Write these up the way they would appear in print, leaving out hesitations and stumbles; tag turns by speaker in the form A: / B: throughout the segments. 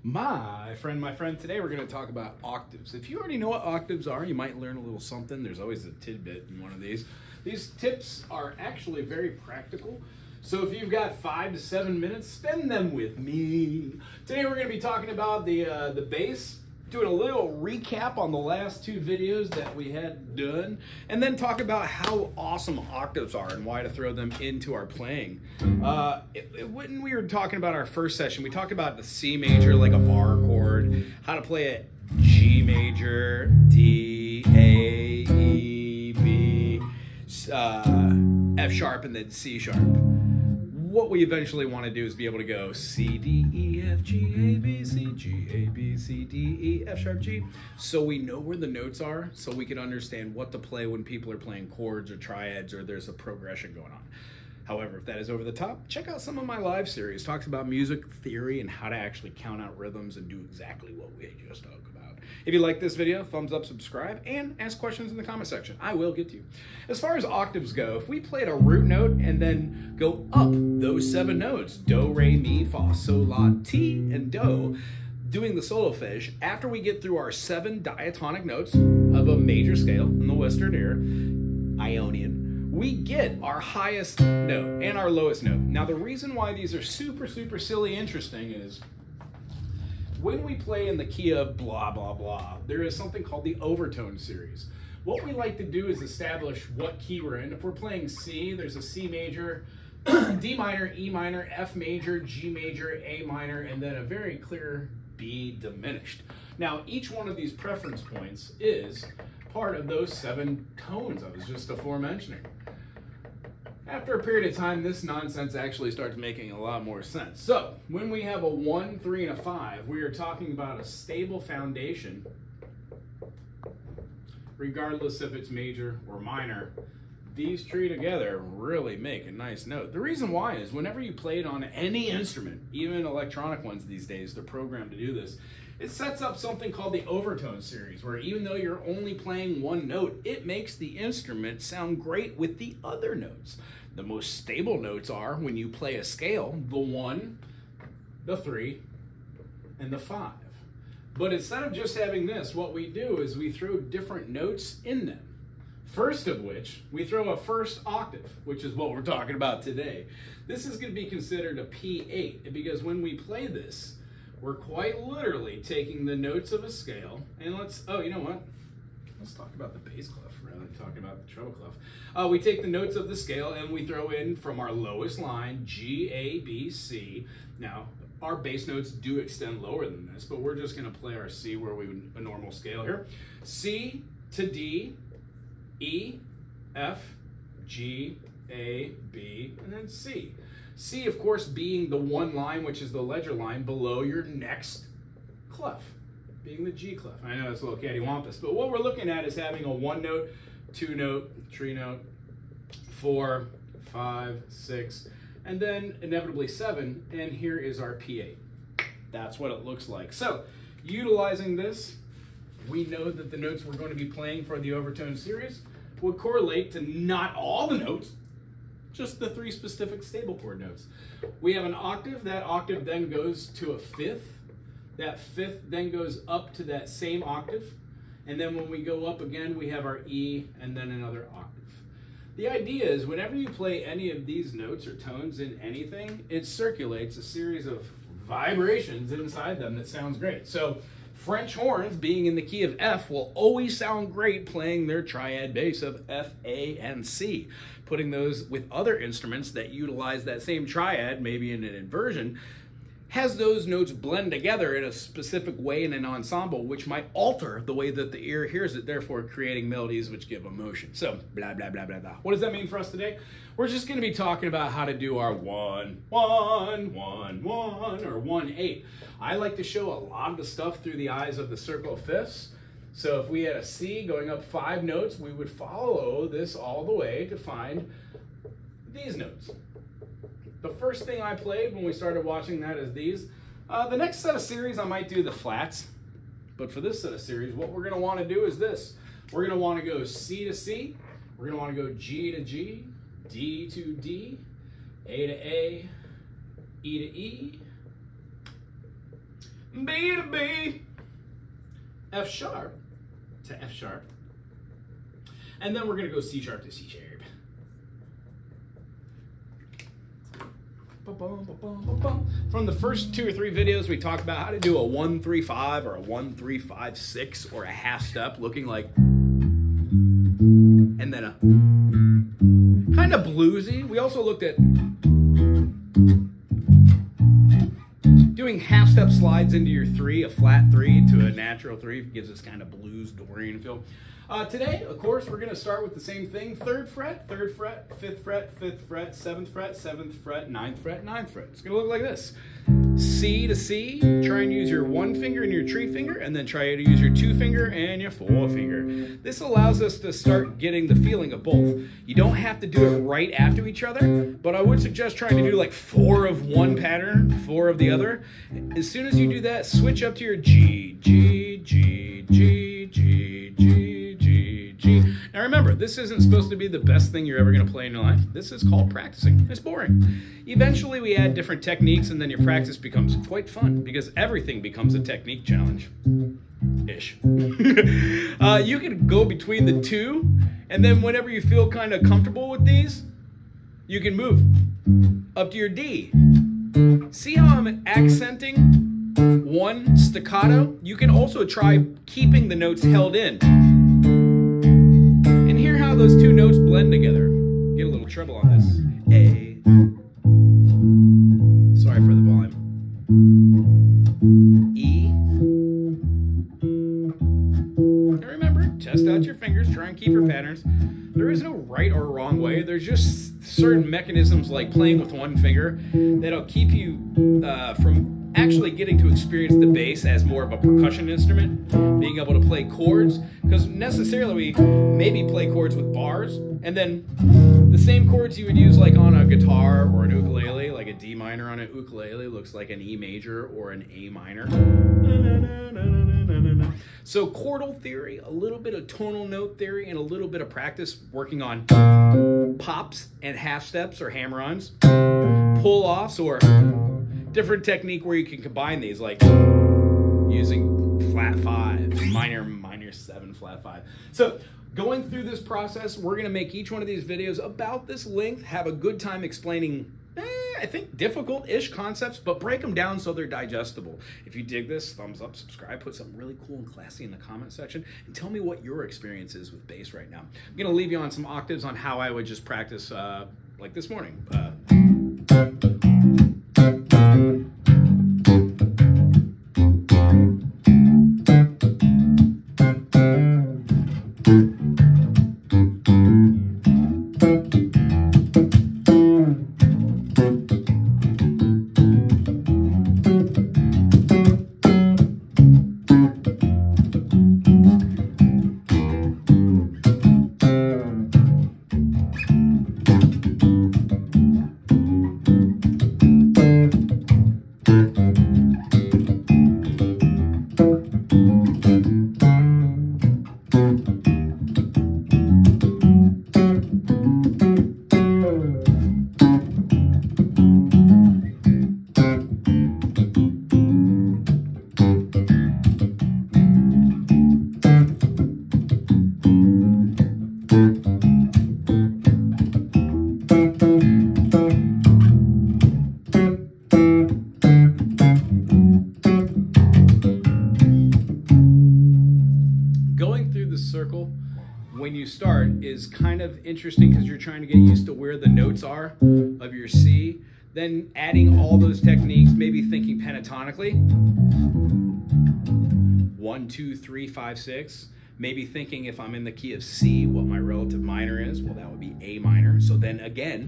A: My friend, today we're going to talk about octaves. If you already know what octaves are, you might learn a little something. There's always a tidbit in one of these. These tips are actually very practical. So if you've got 5 to 7 minutes, spend them with me. Today we're going to be talking about the bass, doing a little recap on the last 2 videos that we had done, and then talk about how awesome octaves are and why to throw them into our playing. When we were talking about our first session, we talked about the C major like a bar chord, how to play it G major, D, A, E, B, F sharp, and then C sharp. What we eventually want to do is be able to go C, D, E, F, G, A, B, C, G, A, B, C, D, E, F sharp, G. So we know where the notes are, so we can understand what to play when people are playing chords or triads or there's a progression going on. However, if that is over the top, check out some of my live series. Talks about music theory and how to actually count out rhythms and do exactly what we just talked about. If you like this video, thumbs up, subscribe, and ask questions in the comment section. I will get to you. As far as octaves go, if we played a root note and then go up those 7 notes, do, re, mi, fa, sol, la, ti, and do, doing the solfege, after we get through our 7 diatonic notes of a major scale in the Western ear, Ionian, we get our highest note and our lowest note. Now, the reason why these are super silly interesting is when we play in the key of blah, blah, blah, there is something called the overtone series. What we like to do is establish what key we're in. If we're playing C, there's a C major, D minor, E minor, F major, G major, A minor, and then a very clear B diminished. Now, each one of these preference points is part of those 7 tones I was just aforementioning. After a period of time, this nonsense actually starts making a lot more sense. So, when we have a 1, 3, and a 5, we are talking about a stable foundation, regardless if it's major or minor. These 3 together really make a nice note. The reason why is whenever you play it on any instrument, even electronic ones these days, they're programmed to do this, it sets up something called the overtone series, where even though you're only playing 1 note, it makes the instrument sound great with the other notes. The most stable notes are when you play a scale, the 1, the 3, and the 5. But instead of just having this, what we do is we throw different notes in them. First of which, we throw a first octave, which is what we're talking about today. This is going to be considered a P8, because when we play this, we're quite literally taking the notes of a scale, and let's talk about the bass clef rather than talking about the treble clef. We take the notes of the scale and we throw in from our lowest line, G, A, B, C. Now, our bass notes do extend lower than this, but we're just gonna play our C where we would a normal scale here. C to D, E, F, G, A, B, and then C. C, of course, being the 1 line, which is the ledger line below your next clef, being the G clef. I know it's a little cattywampus, but what we're looking at is having a 1 note, 2 note, 3 note, 4, 5, 6, and then inevitably 7, and here is our P8. That's what it looks like. So, utilizing this, we know that the notes we're going to be playing for the overtone series would correlate to not all the notes, just the 3 specific stable chord notes. We have an octave. That octave then goes to a 5th. That 5th then goes up to that same octave. And then when we go up again, we have our E and then another octave. The idea is whenever you play any of these notes or tones in anything, it circulates a series of vibrations inside them that sounds great. So French horns, being in the key of F, will always sound great playing their triad bass of F, A, and C. Putting those with other instruments that utilize that same triad, maybe in an inversion, has those notes blend together in a specific way in an ensemble, which might alter the way that the ear hears it, therefore creating melodies which give emotion. So, blah, blah, blah, blah, blah. What does that mean for us today? We're just going to be talking about how to do our 1, 1, 1, 1, or 1, 8. I like to show a lot of the stuff through the eyes of the circle of fifths. So if we had a C going up 5 notes, we would follow this all the way to find these notes. The first thing I played when we started watching that is these. The next set of series, I might do the flats. But for this set of series, what we're going to want to do is this. We're going to want to go C to C. We're going to want to go G to G, D to D, A to A, E to E, B to B, F sharp to F sharp, and then we're gonna go C sharp to C sharp. From the first 2 or 3 videos, we talked about how to do a 1-3-5 or a 1-3-5-6 or a half step, looking like, and then a kind of bluesy. We also looked at doing half step slides into your 3, a flat 3 to a natural 3, gives us kind of blues Dorian feel. Today, of course, we're going to start with the same thing. 3rd fret, 3rd fret, 5th fret, 5th fret, 7th fret, 7th fret, 9th fret, 9th fret. It's going to look like this. C to C, try and use your 1 finger and your 3 finger, and then try to use your 2 finger and your 4 finger. This allows us to start getting the feeling of both. You don't have to do it right after each other, but I would suggest trying to do like 4 of one pattern, 4 of the other. As soon as you do that, switch up to your G, G, G, G, G, G, G. Now remember, this isn't supposed to be the best thing you're ever going to play in your life. This is called practicing. It's boring. Eventually we add different techniques, and then your practice becomes quite fun because everything becomes a technique challenge. Ish. You can go between the 2, and then whenever you feel kind of comfortable with these, you can move up to your D. See how I'm accenting 1 staccato? You can also try keeping the notes held in. And hear how those 2 notes blend together. Get a little treble on this. A. Sorry for the volume. E. And remember, test out your fingers, try and keep your patterns. There is no right or wrong way. There's just certain mechanisms like playing with 1 finger that'll keep you from actually getting to experience the bass as more of a percussion instrument, being able to play chords, because necessarily we maybe play chords with bars, and then the same chords you would use like on a guitar or an ukulele, like a D minor on an ukulele looks like an E major or an A minor. So chordal theory, a little bit of tonal note theory, and a little bit of practice working on pops and half steps or hammer-ons, pull-offs, or different technique where you can combine these, like using flat 5, minor 7, flat 5. So going through this process, we're going to make each one of these videos about this length, have a good time explaining I think difficult-ish concepts, but break them down so they're digestible. If you dig this, thumbs up, subscribe, put something really cool and classy in the comment section, and tell me what your experience is with bass right now. I'm going to leave you on some octaves on how I would just practice like this morning. Circle when you start is kind of interesting because you're trying to get used to where the notes are of your C, then adding all those techniques, maybe thinking pentatonically 1, 2, 3, 5, 6, maybe thinking if I'm in the key of C what my relative minor is. Well, that would be A minor. So then again,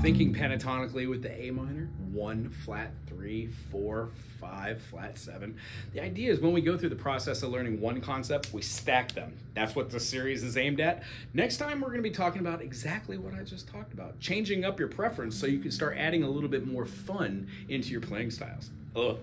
A: thinking pentatonically with the A minor, 1 flat 3, 4, 5 flat 7. The idea is when we go through the process of learning one concept, we stack them. That's what the series is aimed at. Next time we're going to be talking about exactly what I just talked about, changing up your preference so you can start adding a little bit more fun into your playing styles. Ugh.